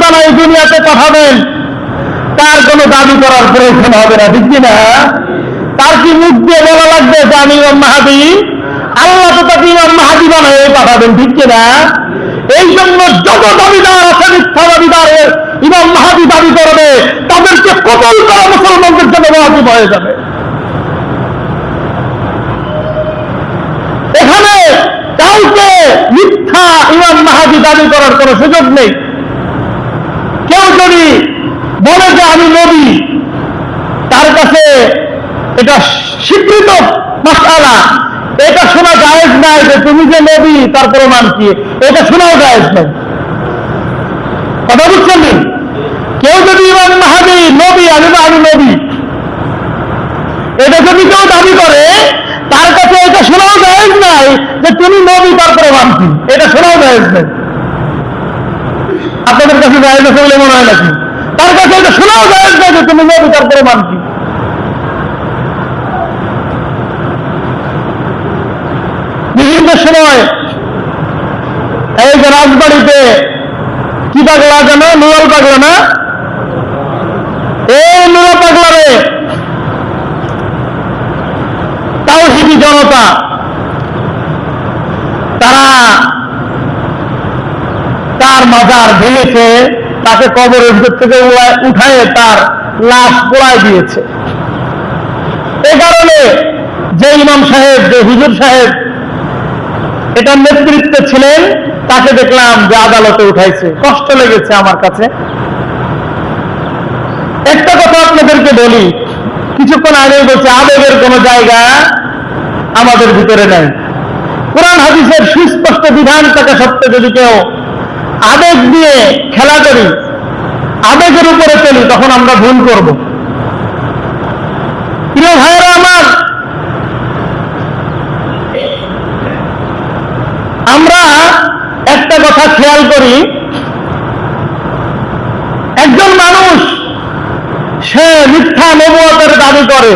বানায় দুনিয়াতে পাঠাবেন, তার কোনো দাবি করার প্রয়োজন হবে না, ঠিক কিনা? তার কি মুখ দিয়ে বলা লাগবে যে আমি ইমাম মাহদী? আল্লাহ তো তাকে ইমাম মাহদী বানায় পাঠাবেন, ঠিক কিনা? এই জন্য যত দাবিদার আছে মিথ্যা দাবিদার ইমাম মাহদী দাবি করবে, তাদেরকে কতল করা মুসলমানদের জন্য ওয়াজিব হয়ে যাবে। এখানে কাউকে মিথ্যা ইমাম মাহদী দাবি করার কোনো সুযোগ নেই। কেউ যদি বলে যে আমি নবী, তার কাছে এটা স্বীকৃত মাসআলা, এটা শোনা জায়েজ নাই যে তুমি যে নবী তার প্রমাণ কি, এটা শোনাও জায়েজ নাই। কথা বুঝছেন? কেউ যদি ইমাম মাহদী নবী, আমি নবী, এটা যদি কেউ দাবি করে, তার কাছে এটা শোনাও জায়েজ নাই যে তুমি নবী তার প্রমাণ কি, এটা শোনাও জায়েজ নাই। আপনাদের কাছে জায়েজ আছে বলে মনে হয় নাকি? তার কাছে এটা শোনাও জায়েজ নাই যে তুমি নবী তার প্রমাণ কি। বিভিন্ন সময় এই যে রাজবাড়িতে কি পাগলা জানো, নুরাল পাগলা না, এই নুরা পাগলারে তাওহীদি জনতা তারা তার মাজার ভেঙেছে, তাকে কবরের ভিতর থেকে উঠায় তার লাশ পোড়ায় দিয়েছে। এ কারণে যে ইমাম সাহেব, যে হুজুর সাহেব এটার নেতৃত্বে ছিলেন, তাকে দেখলাম যে আদালতে উঠাইছে। কষ্ট লেগেছে আমার কাছে। একটা কথা আপনাদেরকে বলি, কিছুক্ষণ আগে বলছে আবেগের কোন জায়গা আমাদের ভিতরে নাই। কোরআন হাদিসের সুস্পষ্ট বিধান থাকা সত্ত্বেও যদি কেউ আবেগ দিয়ে খেলা করি, আবেগের উপরে চলি, তখন আমরা ভুল করব। প্রিয় ভাইয়েরা আমার, আমরা একটা কথা খেয়াল করি, একজন মানুষ সে মিথ্যা নবুয়তের দাবি করে,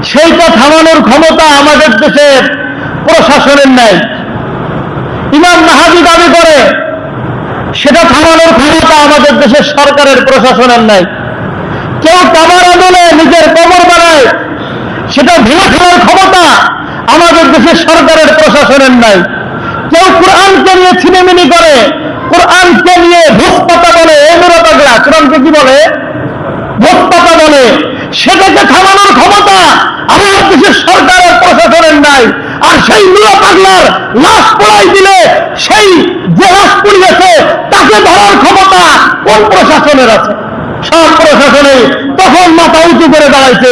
সেইটা থামানোর ক্ষমতা আমাদের দেশের প্রশাসনের নাই। ইমাম মাহদী দাবি করে, সেটা থামানোর ক্ষমতা আমাদের দেশের সরকারের প্রশাসনের নাই। কেউ কামার আদলে নিজের কবর বানায়, সেটা ভেঙে ফেলার ক্ষমতা আমাদের দেশের সরকারের প্রশাসনের নাই। কেউ কোরআনকে নিয়ে ছিনেমিনি করে, কোরআনকে নিয়ে ভোজপাতা বলে, এই মেরা পাগলা কোরআনকে কি বলে? ভোজপাতা বলে। সেটাকে থামানোর ক্ষমতা আমাদের দেশের সরকারের প্রশাসনের নাই। আর সেই মেরা পাগলার লাশ পোড়াই দিলে সেই যে লাশ পুড়িয়েছে তাকে ধরার ক্ষমতা কোন প্রশাসনের আছে? সব প্রশাসনে তখন মাথা উঁচু করে দাঁড়াইছে,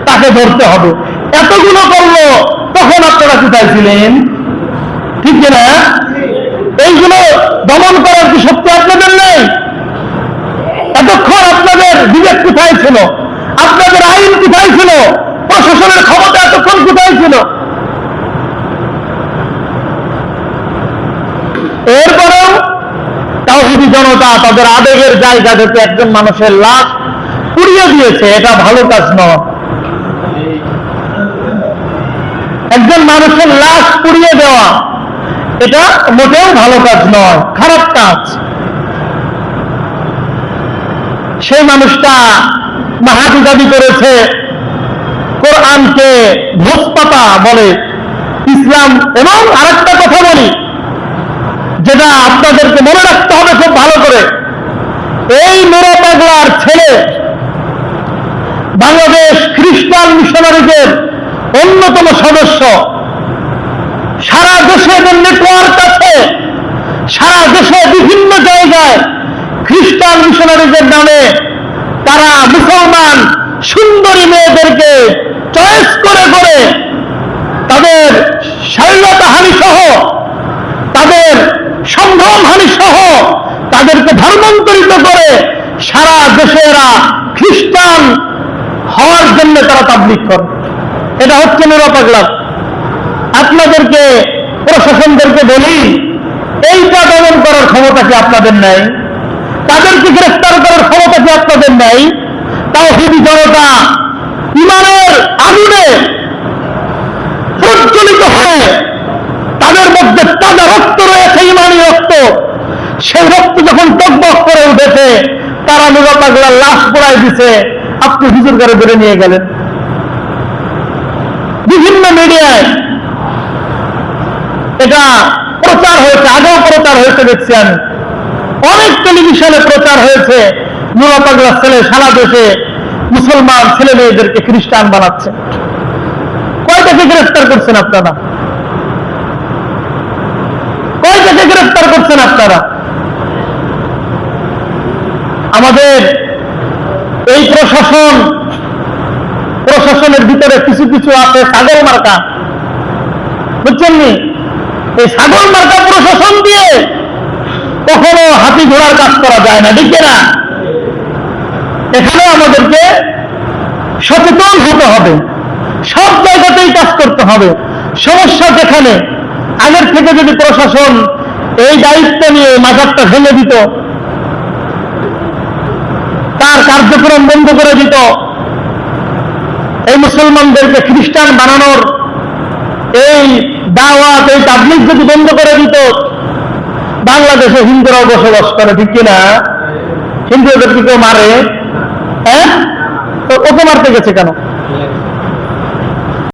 তাকে ধরতে হবে। এতগুলো করলো, তখন আপনারা কোথায় ছিলেন? ঠিক না? এইগুলো দমন করার কি শক্তি আপনাদের নেই? এতক্ষণ আপনাদের বিবেক কোথায় ছিল? আপনাদের আইন কোথায় ছিল? প্রশাসনের ক্ষমতা এতক্ষণ কোথায় ছিল? এরপরেও তাওহীদি জনতা তাদের আবেগের জায়গা থেকে একজন মানুষের লাশ পুড়িয়ে দিয়েছে, এটা ভালো কাজ নয়। একজন মানুষের লাশ পুড়িয়ে দেওয়া এটা মোটেও ভালো কাজ নয়, খারাপ কাজ। সেই মানুষটা মাহদী দাবি করেছে, কোরআনকে ভোজপাতা বলে ইসলাম। এবং আরেকটা কথা বলি, যেটা আপনাদেরকে মনে রাখতে হবে খুব ভালো করে, এই মেরা পাগলার ছেলে বাংলাদেশ খ্রিস্টান মিশনারিদের অন্যতম সদস্য। সারা দেশে এদের নেটওয়ার্ক আছে, সারা দেশে বিভিন্ন জায়গায় খ্রিস্টান মিশনারিদের নামে তারা মুসলমান সুন্দরী মেয়েদেরকে চয়েস করে করে তাদের শালীনতাহানি সহ, তাদের সম্ভ্রমহানি সহ তাদেরকে ধর্মান্তরিত করে সারা দেশে এরা খ্রিস্টান হওয়ার জন্য তারা তাবলীগ করে। এটা হচ্ছে মেরা পাগলা। আপনাদেরকে প্রশাসনদেরকে বলি, এইটা দমন করার ক্ষমতা কি আপনাদের নাই? তাদেরকে গ্রেফতার করার ক্ষমতা কি আপনাদের নাই? তাওহীদি জনতা ইমানের আগুনে প্রজ্বলিত হয়ে তাদের মধ্যে তাজা রক্ত রয়েছে, ইমানি রক্ত। সেই রক্ত রক্ত যখন টকবক করে উঠেছে, তারা নুরা পাগলার লাশ পোড়াই দিছে, আপনি হুজুর করে ধরে নিয়ে গেলেন। বিভিন্ন মিডিয়ায় এটা প্রচার হয়েছে, আগেও প্রচার হয়েছে, দেখছি আমি অনেক টেলিভিশনে প্রচার হয়েছে। নুরা পাগলার ছেলে সারা দেশে মুসলমান ছেলে মেয়েদেরকে খ্রিস্টান বানাচ্ছে। কয়টাকে গ্রেফতার করছেন আপনারা? কয়টাকে গ্রেফতার করছেন আপনারা? আমাদের এই প্রশাসনের ভিতরে কিছু কিছু আছে ছাগল মার্কা, বুঝছেন নি? এই ছাগল মার্কা প্রশাসন দিয়ে কখনো হাতি ঘোড়ার কাজ করা যায় না, ঠিক না? এখানে আমাদেরকে সচেতন হতে হবে, সব জায়গাতেই কাজ করতে হবে। সমস্যা যেখানে, আগের থেকে যদি প্রশাসন এই দায়িত্ব নিয়ে মাজারটা ভেঙে দিত, তার কার্যক্রম বন্ধ করে দিত, এই মুসলমানদেরকে খ্রিস্টান বানানোর এই দাওয়াত, এই তাবলীগ যদি বন্ধ করে দিত, বাংলাদেশে হিন্দুরাও বসবাস করে, ঠিক কিনা? হিন্দুদেরকে কেউ মারে? হ্যাঁ, তো ওকে মারতে গেছে কেন?